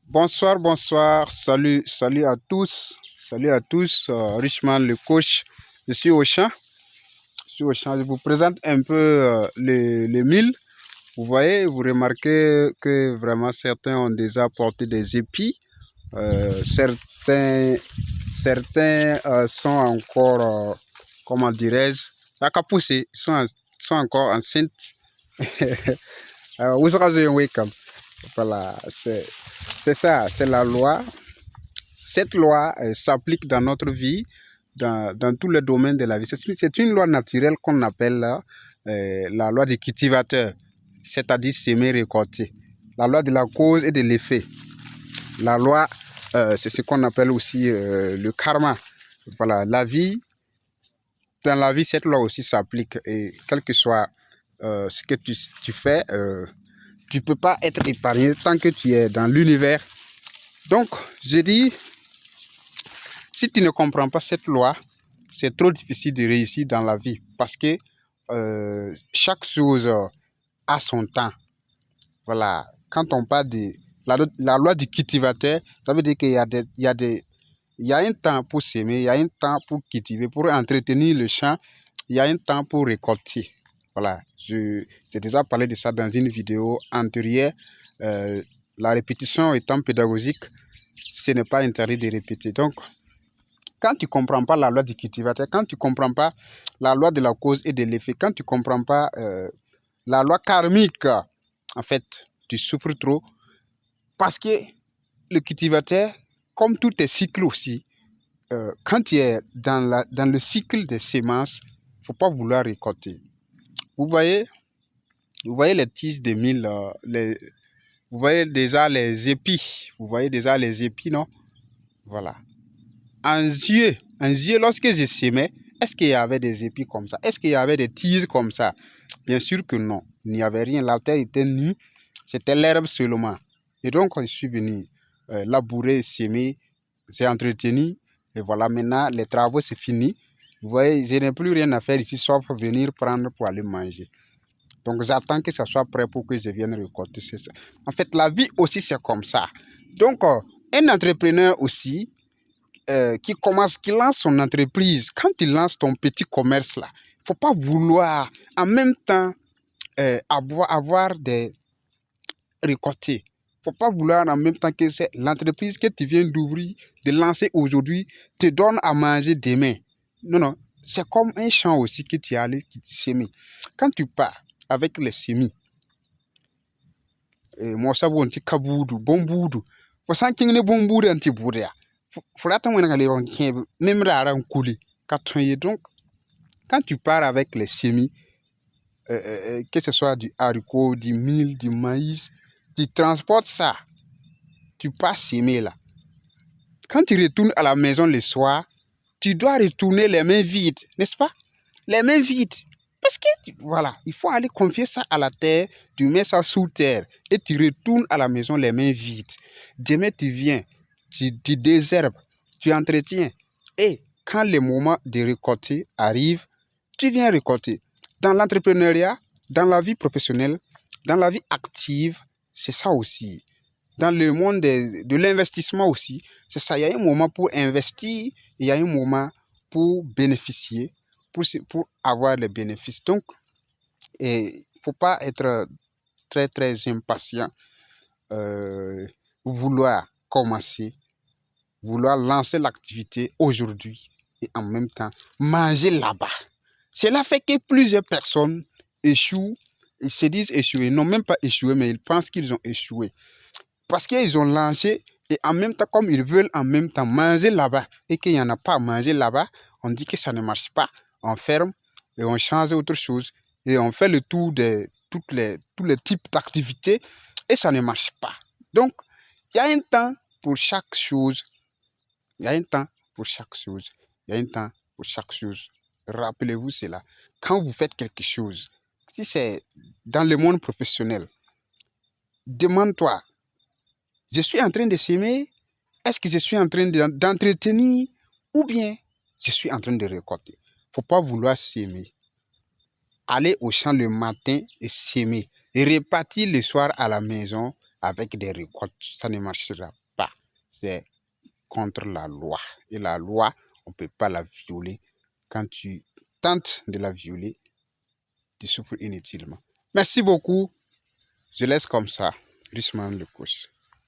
Bonsoir, bonsoir, salut à tous, Richman le coach, je suis au champ, je vous présente un peu les milles. Vous voyez, vous remarquez que vraiment certains ont déjà porté des épis, certains sont encore, comment dirais-je, la capucée, sont encore enceintes. Vous serez welcome. Voilà, c'est ça, c'est la loi. Cette loi s'applique dans notre vie, dans tous les domaines de la vie. C'est une loi naturelle qu'on appelle la loi du cultivateur, c'est-à-dire semer, récolter. La loi de la cause et de l'effet. La loi, c'est ce qu'on appelle aussi le karma. Voilà, dans la vie, cette loi aussi s'applique. Et quel que soit ce que tu fais, tu ne peux pas être épargné tant que tu es dans l'univers. Donc, je dis, si tu ne comprends pas cette loi, c'est trop difficile de réussir dans la vie parce que chaque chose a son temps. Voilà. Quand on parle de la loi du cultivateur, ça veut dire qu'il y a un temps pour s'aimer, il y a un temps pour cultiver, pour entretenir le champ, il y a un temps pour récolter. Voilà. J'ai déjà parlé de ça dans une vidéo antérieure. La répétition étant pédagogique, ce n'est pas interdit de répéter. Donc, quand tu ne comprends pas la loi du cultivateur, quand tu ne comprends pas la loi de la cause et de l'effet, quand tu ne comprends pas la loi karmique, en fait, tu souffres trop parce que le cultivateur, comme tout est cycle aussi, quand tu es dans le cycle des semences, il ne faut pas vouloir récolter. Vous voyez les tiges de mil, vous voyez déjà les épis. Vous voyez déjà les épis, non? Voilà. En juillet, lorsque je semais, est-ce qu'il y avait des épis comme ça? Est-ce qu'il y avait des tiges comme ça? Bien sûr que non. Il n'y avait rien. La terre était nue. C'était l'herbe seulement. Et donc, je suis venu labourer, semer. J'ai entretenu. Et voilà, maintenant, les travaux, c'est fini. Vous voyez, je n'ai plus rien à faire ici, sauf venir prendre pour aller manger. Donc, j'attends que ça soit prêt pour que je vienne récolter. C'est ça. En fait, la vie aussi, c'est comme ça. Donc, un entrepreneur aussi, qui lance son entreprise, quand tu lances ton petit commerce là, il ne faut pas vouloir en même temps avoir des récoltés. Il ne faut pas vouloir en même temps que c'est l'entreprise que tu viens d'ouvrir, de lancer aujourd'hui, te donne à manger demain. Non, non, c'est comme un champ aussi que tu as allé semer. Quand tu pars avec les semis, moi ça vous dit kaboudou, bon boudou. Pour ça qu'il y a bon boudou anti boudou. Fulatan wena ngale on kien même rara on coulé. Donc quand tu pars avec les semis, que ce soit du haricot, du mil, du maïs, tu transportes ça, tu pars semer là. Quand tu retournes à la maison le soir, tu dois retourner les mains vides, n'est-ce pas? Les mains vides. Parce que, voilà, il faut aller confier ça à la terre, tu mets ça sous terre et tu retournes à la maison les mains vides. Demain, tu viens, tu désherbes, tu entretiens. Et quand le moment de récolter arrive, tu viens récolter. Dans l'entrepreneuriat, dans la vie professionnelle, dans la vie active, c'est ça aussi. Dans le monde de l'investissement aussi, c'est ça. Il y a un moment pour investir, il y a un moment pour bénéficier, pour avoir les bénéfices. Donc, il ne faut pas être très, très impatient, vouloir commencer, vouloir lancer l'activité aujourd'hui et en même temps manger là-bas. Cela fait que plusieurs personnes échouent, ils se disent échouer, non même pas échouer, mais ils pensent qu'ils ont échoué. Parce qu'ils ont lancé et en même temps, comme ils veulent en même temps manger là-bas et qu'il n'y en a pas à manger là-bas, on dit que ça ne marche pas. On ferme et on change autre chose et on fait le tour de tous les types d'activités et ça ne marche pas. Donc, il y a un temps pour chaque chose. Il y a un temps pour chaque chose. Il y a un temps pour chaque chose. Rappelez-vous cela. Quand vous faites quelque chose, si c'est dans le monde professionnel, demande-toi, je suis en train de s'aimer. Est-ce que je suis en train d'entretenir ou bien je suis en train de récolter? Il ne faut pas vouloir s'aimer. Aller au champ le matin et s'aimer. Et repartir le soir à la maison avec des récoltes. Ça ne marchera pas. C'est contre la loi. Et la loi, on ne peut pas la violer. Quand tu tentes de la violer, tu souffres inutilement. Merci beaucoup. Je laisse comme ça. Richement le coach.